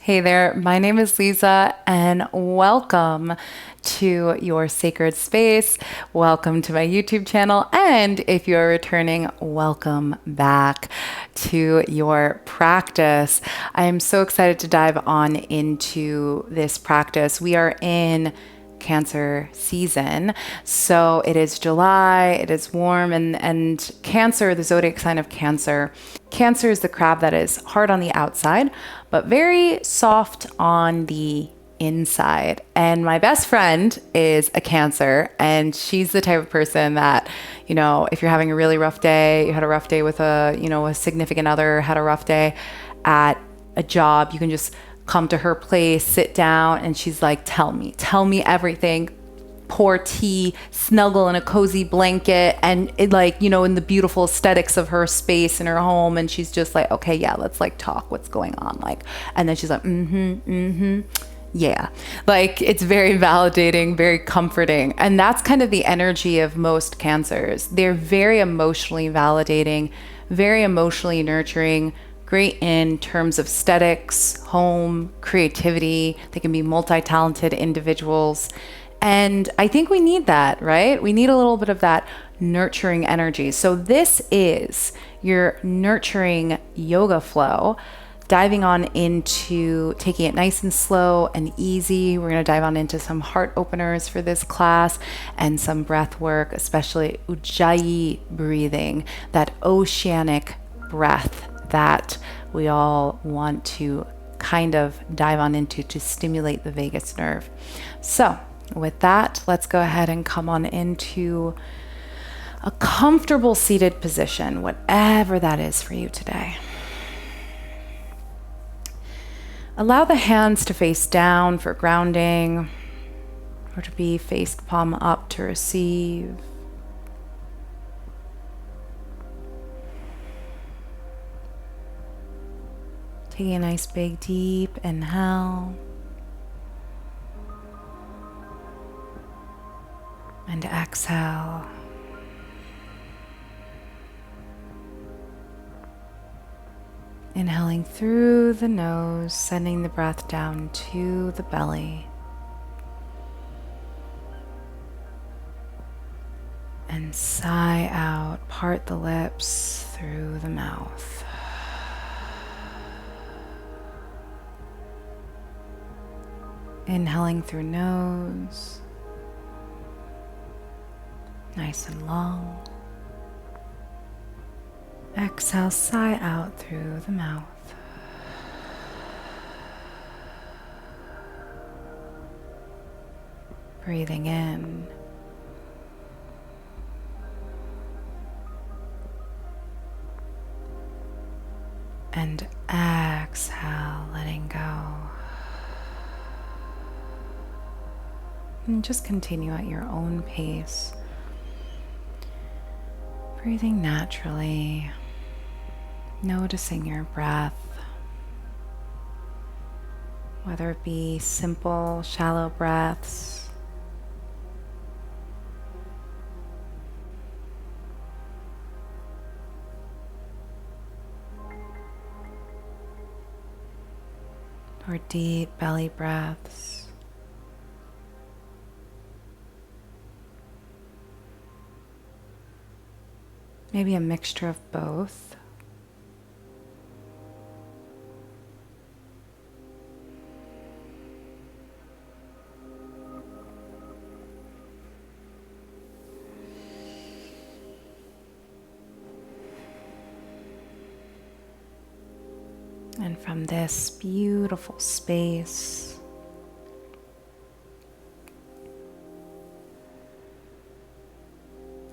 Hey there, my name is Liza, and welcome to your sacred space. Welcome to my YouTube channel, and if you're returning, welcome back to your practice. I am so excited to dive on into this practice. We are in Cancer season. So it is July, it is warm, and Cancer, the zodiac sign of Cancer. Cancer is the crab that is hard on the outside, but very soft on the inside. And my best friend is a Cancer, and she's the type of person that, if you're having a really rough day, you had a rough day with a significant other, had a rough day at a job, you can just come to her place, sit down, and she's like, tell me everything. Pour tea, snuggle in a cozy blanket, and in the beautiful aesthetics of her space in her home. And she's just like, okay, yeah, let's talk. What's going on? And then she's like, yeah. It's very validating, very comforting. And that's kind of the energy of most Cancers. They're very emotionally validating, very emotionally nurturing, great in terms of aesthetics, home, creativity. They can be multi-talented individuals. And I think we need that, right? We need a little bit of that nurturing energy. So this is your nurturing yoga flow, diving on into taking it nice and slow and easy. We're going to dive on into some heart openers for this class and some breath work, especially ujjayi breathing, that oceanic breath that we all want to kind of dive on into to stimulate the vagus nerve. So with that, let's go ahead and come on into a comfortable seated position, whatever that is for you today. Allow the hands to face down for grounding, or to be face palm up to receive. Taking a nice big deep inhale and exhale. Inhaling through the nose, sending the breath down to the belly. And sigh out, part the lips through the mouth. Inhaling through nose, nice and long. Exhale, sigh out through the mouth. Breathing in. And exhale, letting go. And just continue at your own pace, breathing naturally, noticing your breath, whether it be simple, shallow breaths, or deep belly breaths. Maybe a mixture of both. And from this beautiful space,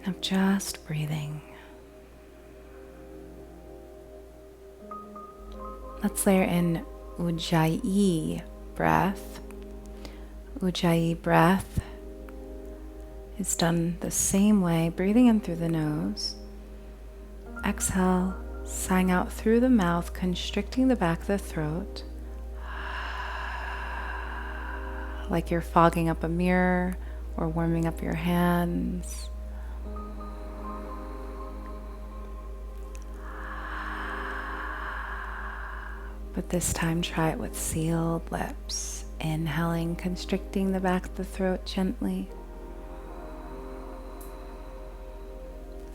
of just breathing, let's layer in ujjayi breath. Ujjayi breath is done the same way, breathing in through the nose. Exhale, sighing out through the mouth, constricting the back of the throat, like you're fogging up a mirror or warming up your hands. But this time try it with sealed lips. Inhaling, constricting the back of the throat gently.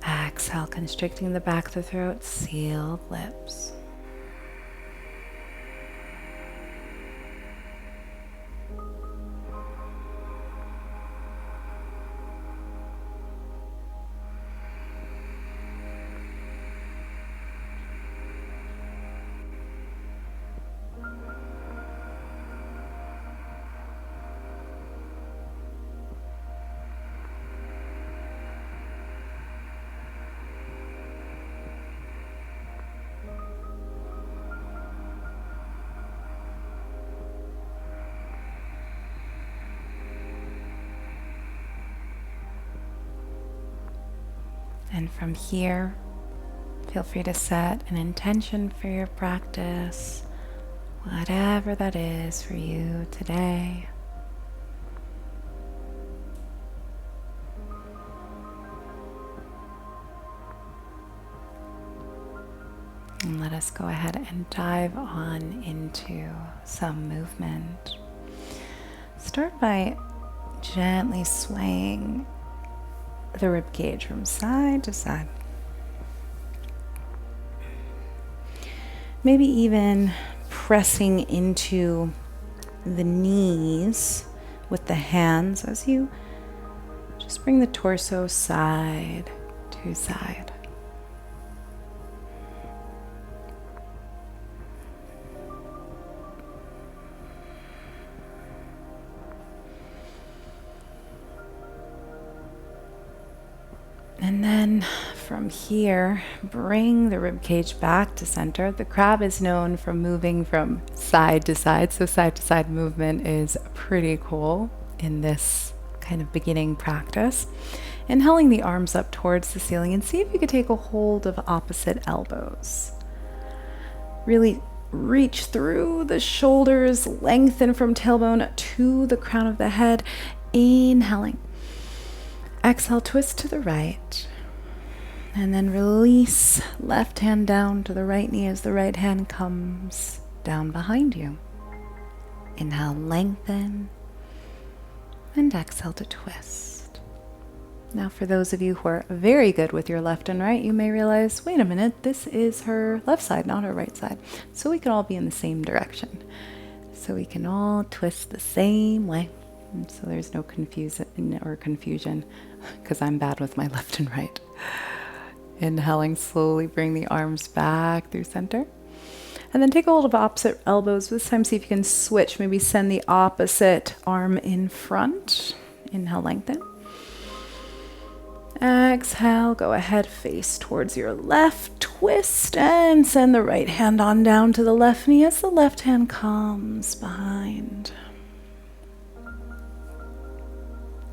Exhale, constricting the back of the throat, sealed lips. And from here, feel free to set an intention for your practice, whatever that is for you today. And let us go ahead and dive on into some movement. Start by gently swaying the rib cage from side to side. Maybe even pressing into the knees with the hands as you just bring the torso side to side. And then from here, bring the rib cage back to center. The crab is known for moving from side to side, so side to side movement is pretty cool in this kind of beginning practice. Inhaling the arms up towards the ceiling, and see if you could take a hold of opposite elbows. Really reach through the shoulders, lengthen from tailbone to the crown of the head. Inhaling. Exhale, twist to the right, and then release left hand down to the right knee as the right hand comes down behind you. Inhale, lengthen, and exhale to twist. Now for those of you who are very good with your left and right, you may realize, wait a minute, this is her left side, not her right side. So we can all be in the same direction. So we can all twist the same way. So there's no confusion, because I'm bad with my left and right. Inhaling, slowly bring the arms back through center. And then take a hold of opposite elbows. This time see if you can switch. Maybe send the opposite arm in front. Inhale, lengthen. Exhale, go ahead, face towards your left, twist, and send the right hand on down to the left knee as the left hand comes behind.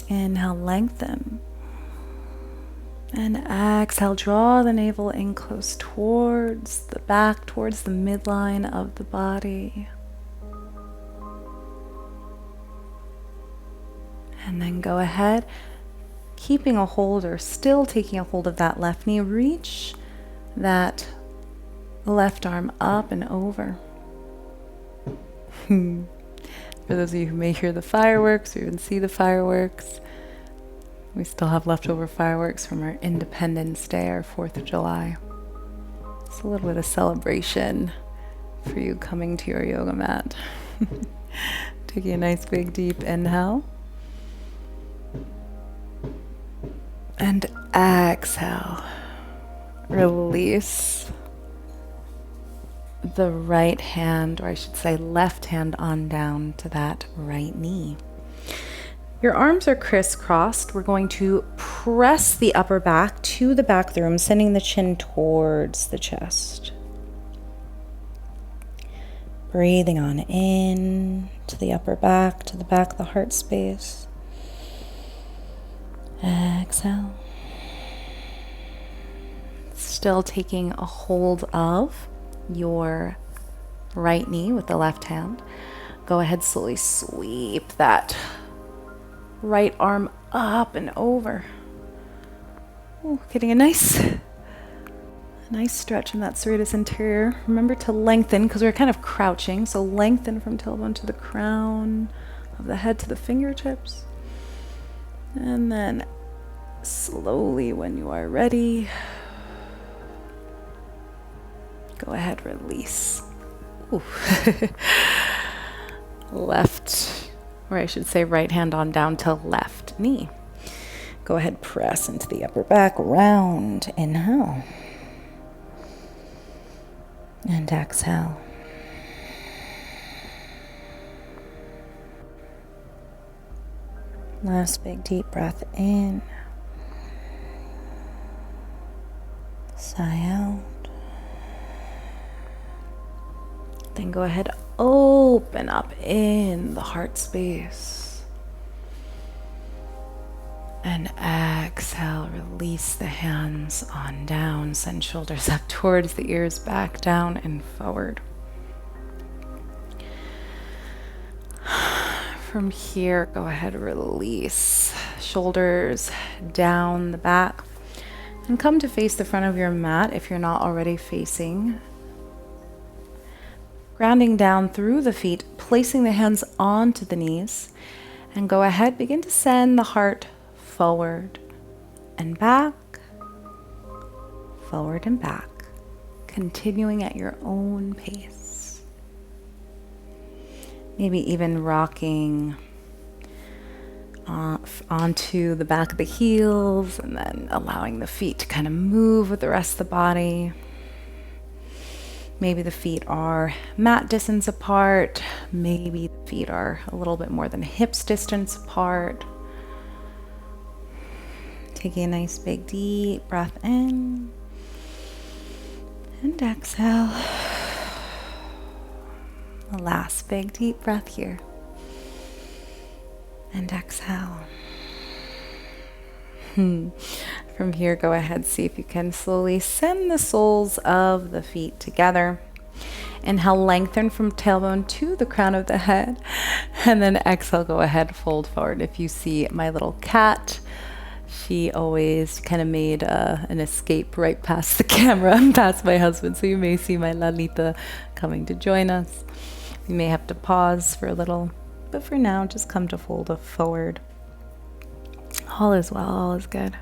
Inhale, lengthen. And exhale, draw the navel in close towards the back, towards the midline of the body. And then go ahead, keeping a hold or still taking a hold of that left knee, reach that left arm up and over. For those of you who may hear the fireworks or even see the fireworks, we still have leftover fireworks from our Independence Day, our 4th of July. It's a little bit of celebration for you coming to your yoga mat. Taking a nice big deep inhale. And exhale. Release the right hand, or I should say left hand, on down to that right knee. Your arms are crisscrossed. We're going to press the upper back to the back of the room, sending the chin towards the chest. Breathing on in to the upper back, to the back of the heart space. Exhale. Still taking a hold of your right knee with the left hand. Go ahead, slowly sweep that right arm up and over. Ooh, getting a nice Nice stretch in that serratus anterior. Remember to lengthen because we're kind of crouching. So lengthen from tailbone to the crown of the head to the fingertips. And then slowly, when you are ready, go ahead, release. Ooh. Left, or I should say right hand on down to left knee. Go ahead, press into the upper back, round, inhale. And exhale. Last big deep breath in. Sigh out. Then go ahead, open up in the heart space. And exhale, release the hands on down. Send shoulders up towards the ears, back down and forward. From here, go ahead, release shoulders down the back and come to face the front of your mat if you're not already facing. Grounding down through the feet, placing the hands onto the knees, and go ahead, begin to send the heart forward and back, continuing at your own pace. Maybe even rocking onto the back of the heels and then allowing the feet to kind of move with the rest of the body. Maybe the feet are mat distance apart. Maybe the feet are a little bit more than hips distance apart. Taking a nice big deep breath in and exhale. The last big deep breath here. And exhale. From here, go ahead, see if you can slowly send the soles of the feet together. Inhale, lengthen from tailbone to the crown of the head. And then exhale, go ahead, fold forward. If you see my little cat, she always kind of made an escape right past the camera and past my husband. So you may see my Lalita coming to join us. We may have to pause for a little, but for now, just come to fold forward. All is well, all is good.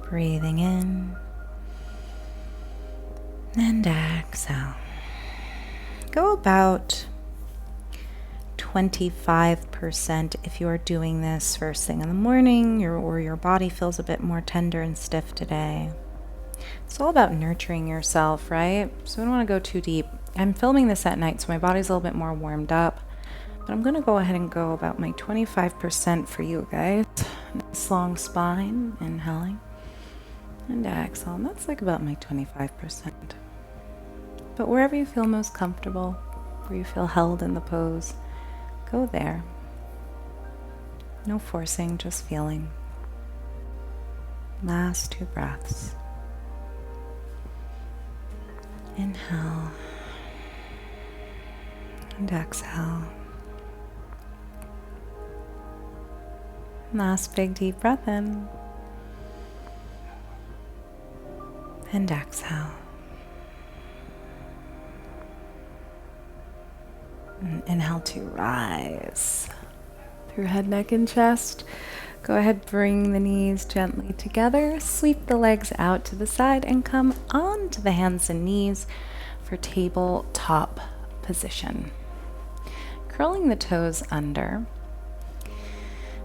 Breathing in and exhale. Go about 25% if you are doing this first thing in the morning or your body feels a bit more tender and stiff today. It's all about nurturing yourself, right? So we don't want to go too deep. I'm filming this at night, so my body's a little bit more warmed up. But I'm going to go ahead and go about my 25% for you guys. Nice long spine, inhaling. And exhale. And that's like about my 25%. But wherever you feel most comfortable, where you feel held in the pose, go there. No forcing, just feeling. Last 2 breaths. Inhale. And exhale. Last big deep breath in. And exhale. And inhale to rise through head, neck, and chest. Go ahead, bring the knees gently together. Sweep the legs out to the side and come onto the hands and knees for tabletop position. Curling the toes under.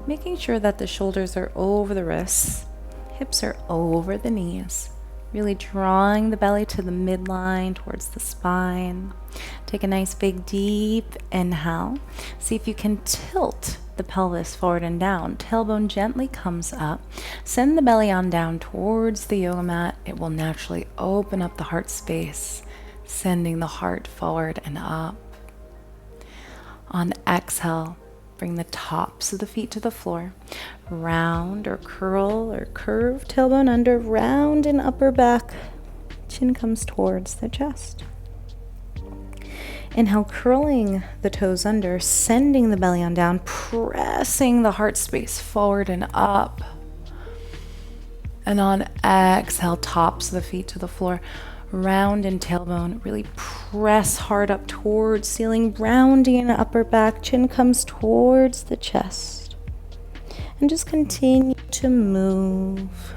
Making sure that the shoulders are over the wrists, hips are over the knees. Really drawing the belly to the midline towards the spine. Take a nice big deep inhale. See if you can tilt the pelvis forward and down. Tailbone gently comes up. Send the belly on down towards the yoga mat. It will naturally open up the heart space, sending the heart forward and up. On exhale, bring the tops of the feet to the floor. Round or curl or curve, tailbone under, round and upper back. Chin comes towards the chest. Inhale, curling the toes under, sending the belly on down, pressing the heart space forward and up. And on exhale, tops of the feet to the floor. Round in tailbone. Really press hard up towards ceiling, rounding upper back. Chin comes towards the chest. And just continue to move.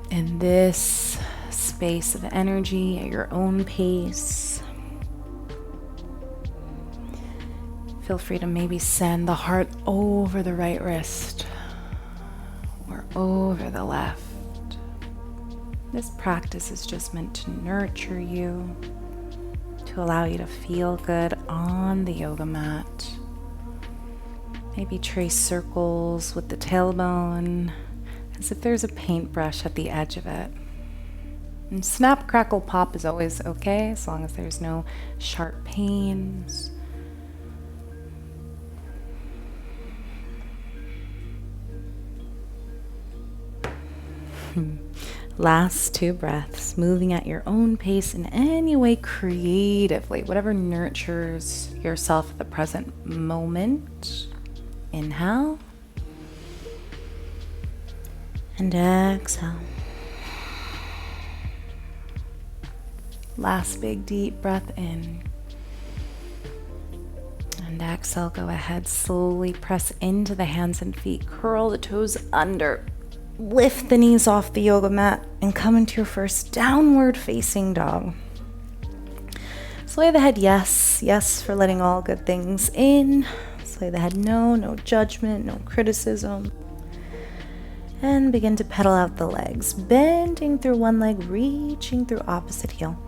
In this space of energy at your own pace. Feel free to maybe send the heart over the right wrist or over the left. This practice is just meant to nurture you, to allow you to feel good on the yoga mat. Maybe trace circles with the tailbone as if there's a paintbrush at the edge of it. And snap, crackle, pop is always okay as long as there's no sharp pains. Last 2 breaths, moving at your own pace in any way creatively, whatever nurtures yourself at the present moment. Inhale. And exhale. Last big deep breath in. And exhale, go ahead, slowly press into the hands and feet, curl the toes under. Lift the knees off the yoga mat and come into your first downward facing dog. Sway the head yes, yes for letting all good things in. Sway the head no, no judgment, no criticism. And begin to pedal out the legs, bending through one leg, reaching through opposite heel.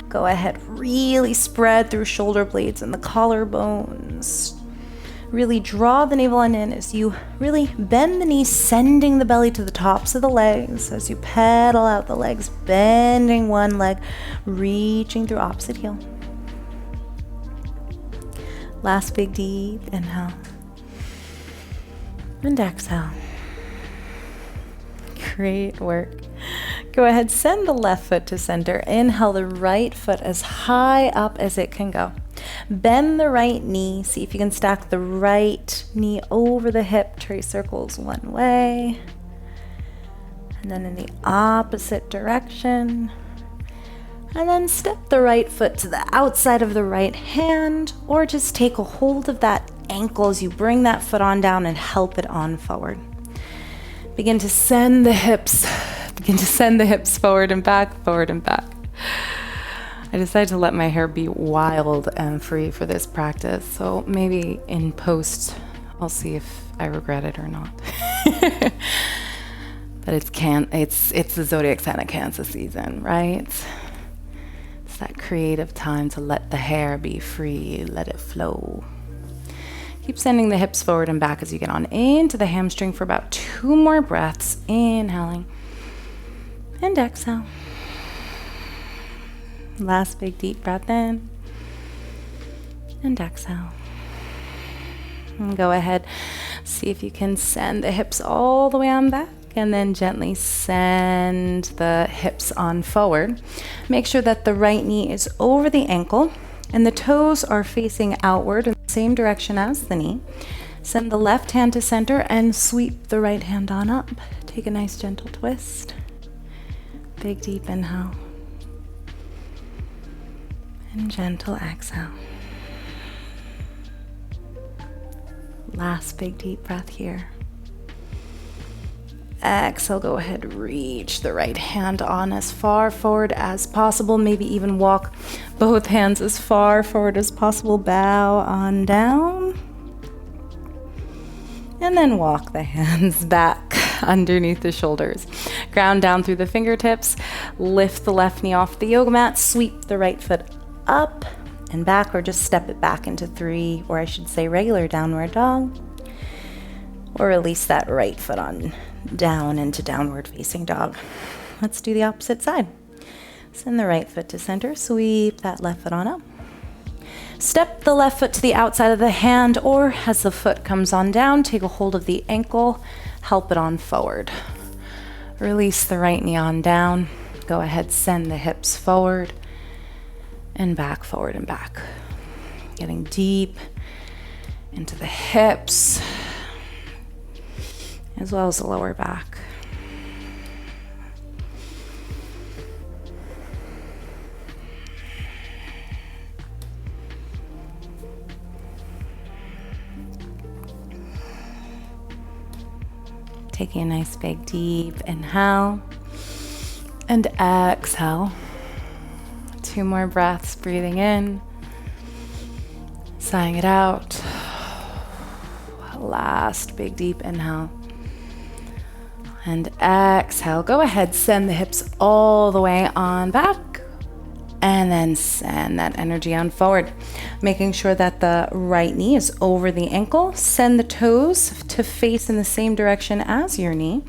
Go ahead, really spread through shoulder blades and the collarbones. Really draw the navel in as you really bend the knees, sending the belly to the tops of the legs as you pedal out the legs, bending one leg, reaching through opposite heel. Last big deep inhale. And exhale. Great work. Go ahead, send the left foot to center. Inhale the right foot as high up as it can go. Bend the right knee. See if you can stack the right knee over the hip. Trace circles one way. And then in the opposite direction. And then step the right foot to the outside of the right hand, or just take a hold of that ankle as you bring that foot on down and help it on forward. Begin to send the hips forward and back, forward and back. I decided to let my hair be wild and free for this practice, so maybe in post I'll see if I regret it or not. But it's the Zodiac sign of Cancer season, right? It's that creative time to let the hair be free, let it flow. Keep sending the hips forward and back as you get on into the hamstring for about 2 more breaths. Inhaling and exhale. Last big deep breath in and exhale. And go ahead, see if you can send the hips all the way on back and then gently send the hips on forward. Make sure that the right knee is over the ankle and the toes are facing outward in the same direction as the knee. Send the left hand to center and sweep the right hand on up. Take a nice gentle twist. Big deep inhale. And gentle exhale. Last big deep breath here. Exhale, go ahead, reach the right hand on as far forward as possible. Maybe even walk both hands as far forward as possible. Bow on down. And then walk the hands back underneath the shoulders. Ground down through the fingertips. Lift the left knee off the yoga mat. Sweep the right foot up and back, or just step it back into 3, or I should say regular downward dog. Or release that right foot on down into downward facing dog. Let's do the opposite side. Send the right foot to center. Sweep that left foot on up. Step the left foot to the outside of the hand, or as the foot comes on down, take a hold of the ankle, help it on forward. Release the right knee on down. Go ahead, send the hips forward and back, forward and back. Getting deep into the hips. as well as the lower back. Taking a nice big deep inhale and exhale. 2 more breaths, breathing in, sighing it out. Last big deep inhale and exhale. Go ahead, send the hips all the way on back and then send that energy on forward, making sure that the right knee is over the ankle. Send the toes to face in the same direction as your knee.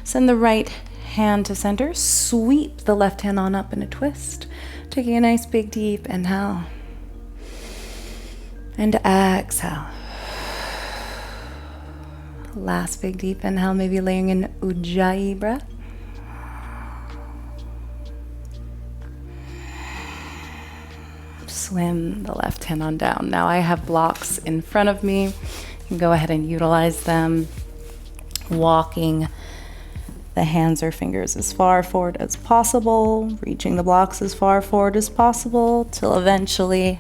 Send the right hand to center. Sweep the left hand on up in a twist. Taking a nice big deep inhale and exhale. Last big deep inhale, maybe layering in Ujjayi breath. Swim the left hand on down. Now I have blocks in front of me. You can go ahead and utilize them, walking the hands or fingers as far forward as possible, reaching the blocks as far forward as possible, till eventually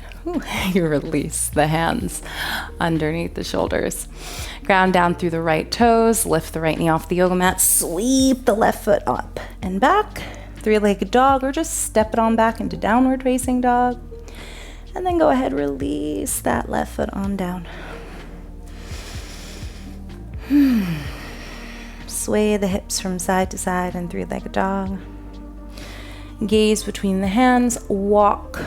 you release the hands underneath the shoulders. Ground down through the right toes, lift the right knee off the yoga mat, sweep the left foot up and back, 3-legged dog, or just step it on back into downward facing dog. And then go ahead, release that left foot on down. Sway the hips from side to side in 3-legged dog. Gaze between the hands, walk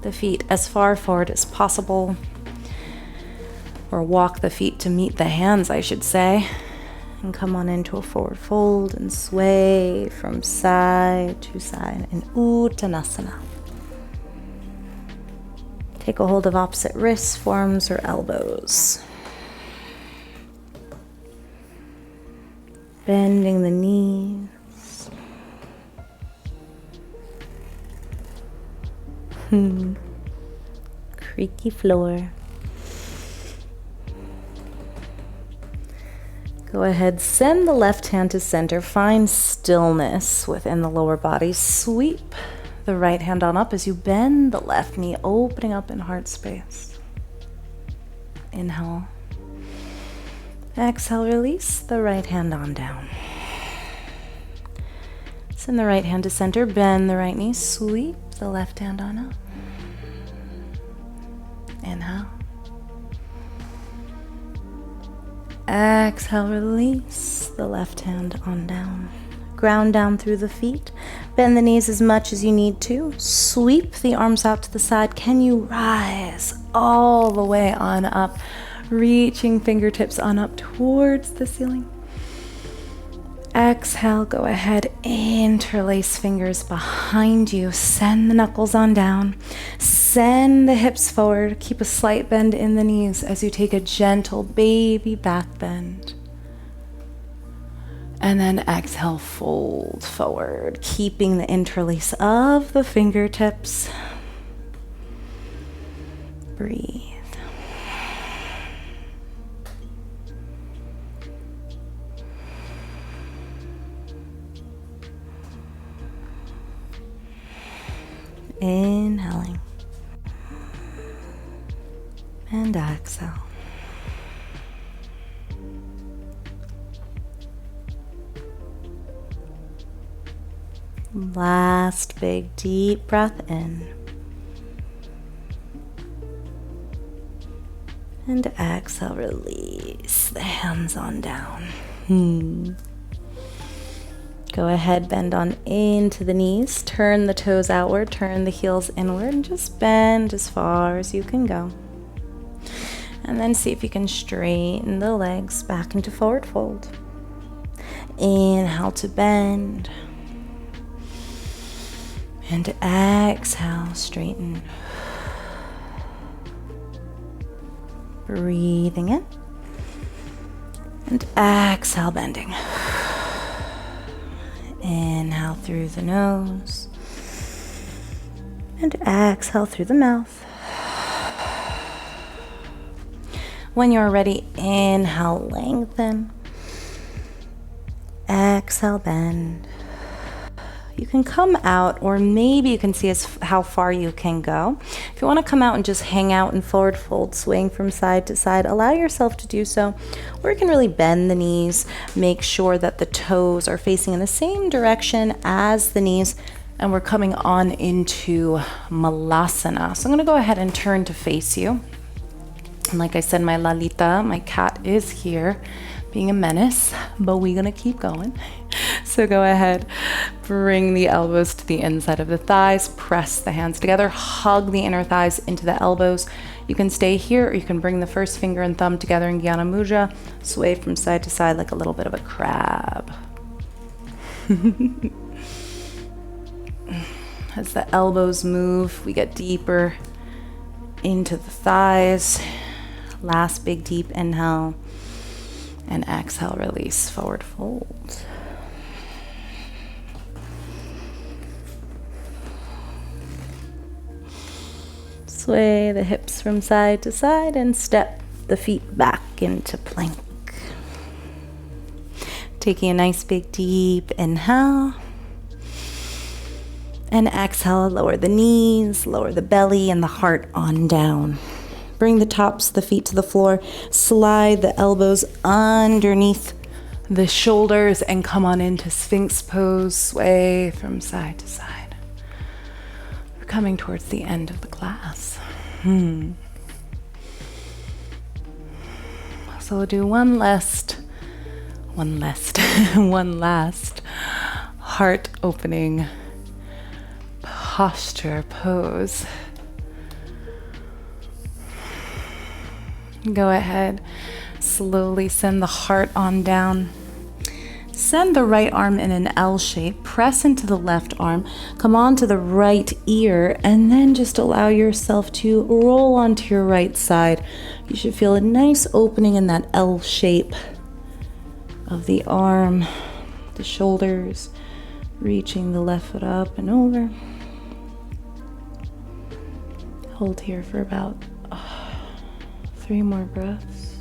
the feet as far forward as possible. Or walk the feet to meet the hands, I should say. And come on into a forward fold and sway from side to side in Uttanasana. Take a hold of opposite wrists, forearms, or elbows. Bending the knees. Creaky floor. Go ahead, send the left hand to center. Find stillness within the lower body. Sweep the right hand on up as you bend the left knee, opening up in heart space. Inhale. Exhale, release the right hand on down. Send the right hand to center, bend the right knee, sweep the left hand on up. Inhale. Exhale, release the left hand on down. Ground down through the feet. Bend the knees as much as you need to. Sweep the arms out to the side. Can you rise all the way on up? Reaching fingertips on up towards the ceiling. Exhale, go ahead, interlace fingers behind you. Send the knuckles on down. Send the hips forward. Keep a slight bend in the knees as you take a gentle baby back bend. And then exhale, fold forward, keeping the interlace of the fingertips. Breathe. Inhaling. And exhale. Last big deep breath in. And exhale, release the hands on down. Go ahead, bend on into the knees, turn the toes outward, turn the heels inward, and just bend as far as you can go. And then see if you can straighten the legs back into forward fold. Inhale to bend. And exhale, straighten. Breathing in. And exhale, bending. Inhale through the nose. And exhale through the mouth. When you're ready, inhale, lengthen. exhale, bend. You can come out, or maybe you can see how far you can go. If you want to come out and just hang out in forward fold, swaying from side to side, allow yourself to do so. Or you can really bend the knees, make sure that the toes are facing in the same direction as the knees, and we're coming on into Malasana. So I'm going to go ahead and turn to face you. And like I said, my Lalita, my cat, is here being a menace, but we're gonna keep going. So go ahead, bring the elbows to the inside of the thighs, press the hands together, hug the inner thighs into the elbows. You can stay here, or you can bring the first finger and thumb together in Jnana Mudra, sway from side to side like a little bit of a crab. As the elbows move, we get deeper into the thighs. Last big deep inhale. And exhale, release, forward fold. Sway the hips from side to side and step the feet back into plank. Taking a nice big deep inhale. And exhale, lower the knees, lower the belly and the heart on down. Bring the tops of the feet to the floor, slide the elbows underneath the shoulders and come on into Sphinx pose, sway from side to side. We're coming towards the end of the class. So we'll do one last heart opening posture pose. Go ahead, slowly send the heart on down. Send the right arm in an L shape, press into the left arm, come onto the right ear, and then just allow yourself to roll onto your right side. You should feel a nice opening in that L shape of the arm, the shoulders, reaching the left foot up and over. Hold here for about 3 more breaths.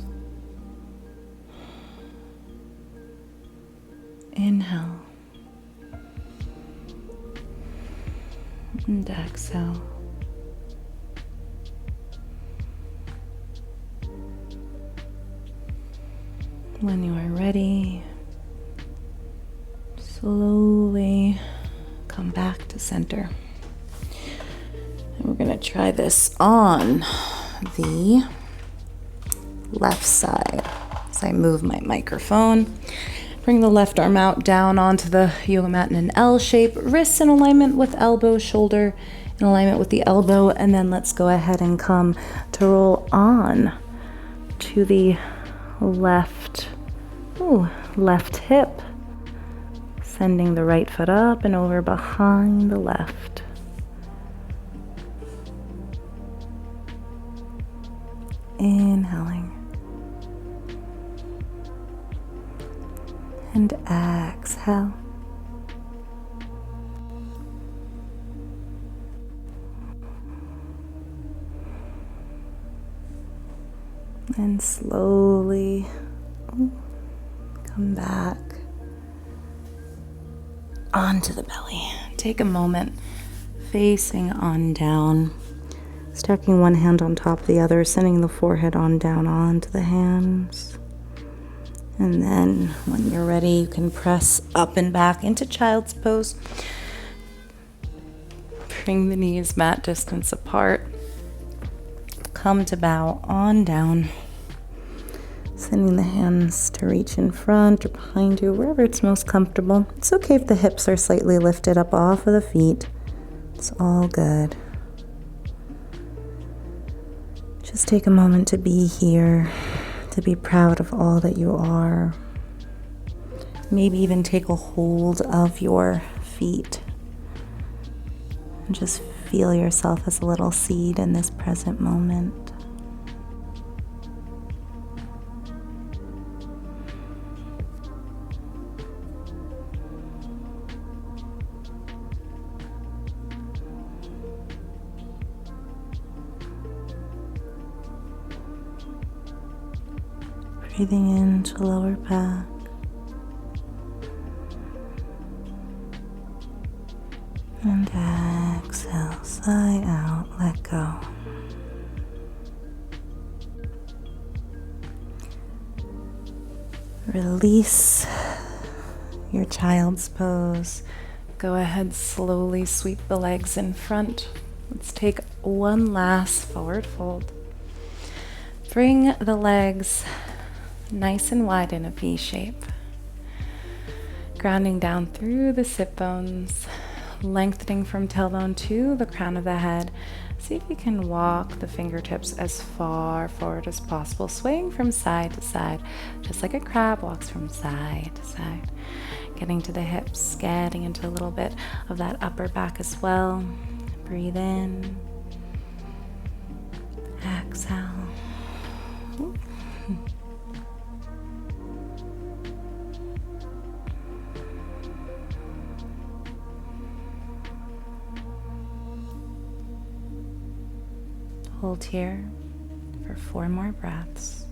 Inhale. And exhale. When you are ready, slowly come back to center. And we're going to try this on the left side. As I move my microphone, bring the left arm out, down onto the yoga mat in an L shape, wrists in alignment with elbow, shoulder in alignment with the elbow, and then let's go ahead and come to roll on to the left hip, sending the right foot up and over behind the left. Inhaling. And exhale. And slowly come back onto the belly. Take a moment, facing on down, stacking one hand on top of the other, sending the forehead on down onto the hands. And then when you're ready, you can press up and back into child's pose. Bring the knees mat distance apart. Come to bow on down. Sending the hands to reach in front or behind you, wherever it's most comfortable. It's okay if the hips are slightly lifted up off of the feet. It's all good. Just take a moment to be here, to be proud of all that you are. Maybe even take a hold of your feet and just feel yourself as a little seed in this present moment. Breathing into lower back, sigh out, let go. Release your child's pose. Go ahead, slowly sweep the legs in front. Let's take one last forward fold. Bring the legs nice and wide in a V shape. Grounding down through the sit bones, lengthening from tailbone to the crown of the head. See if you can walk the fingertips as far forward as possible, swaying from side to side, just like a crab walks from side to side. Getting to the hips, getting into a little bit of that upper back as well. Breathe in. Exhale. Hold here for 4 more breaths.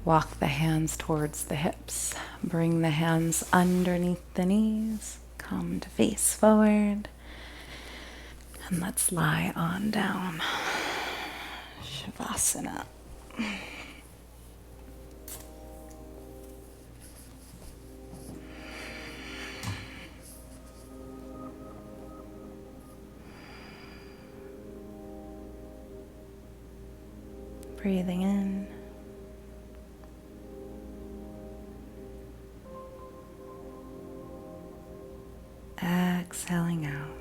Walk the hands towards the hips. Bring the hands underneath the knees. Come to face forward. And let's lie on down. Shavasana. Breathing in. Exhaling out.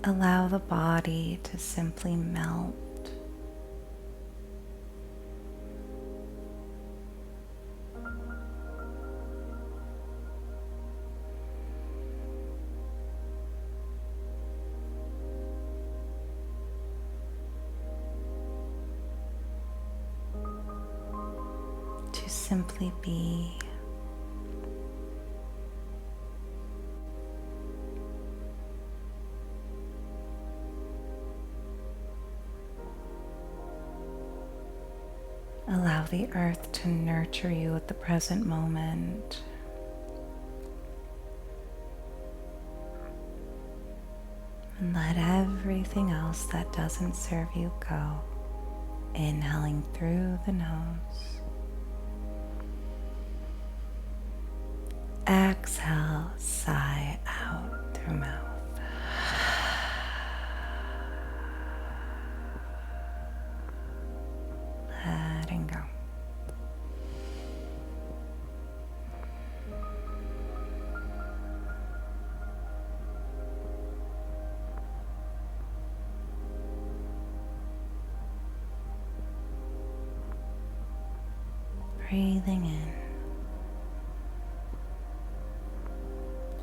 Allow the body to simply melt. To simply be. Allow the earth to nurture you at the present moment. And let everything else that doesn't serve you go. Inhaling through the nose. Exhale, sigh out through mouth. Letting go. Breathing in.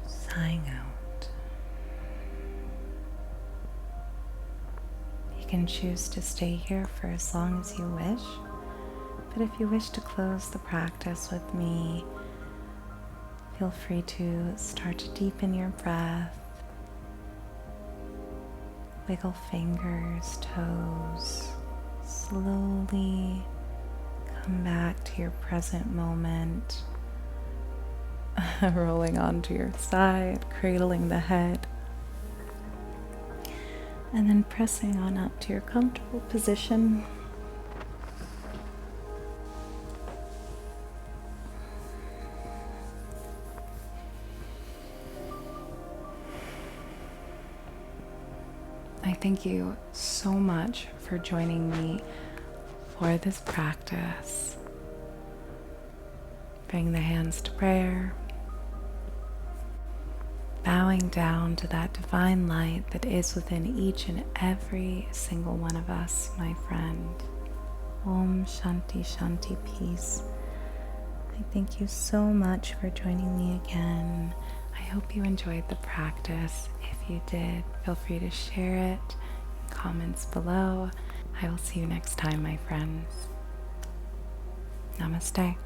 Sighing out. You can choose to stay here for as long as you wish, but if you wish to close the practice with me, feel free to start to deepen your breath. Wiggle fingers, toes, slowly come back to your present moment. Rolling onto your side, cradling the head, and then pressing on up to your comfortable position. I thank you so much for joining me for this practice. Bring the hands to prayer. Bowing down to that divine light that is within each and every single one of us, my friend. Om Shanti Shanti, peace. I thank you so much for joining me again. I hope you enjoyed the practice. If you did, feel free to share it in comments below. I will see you next time, my friends. Namaste.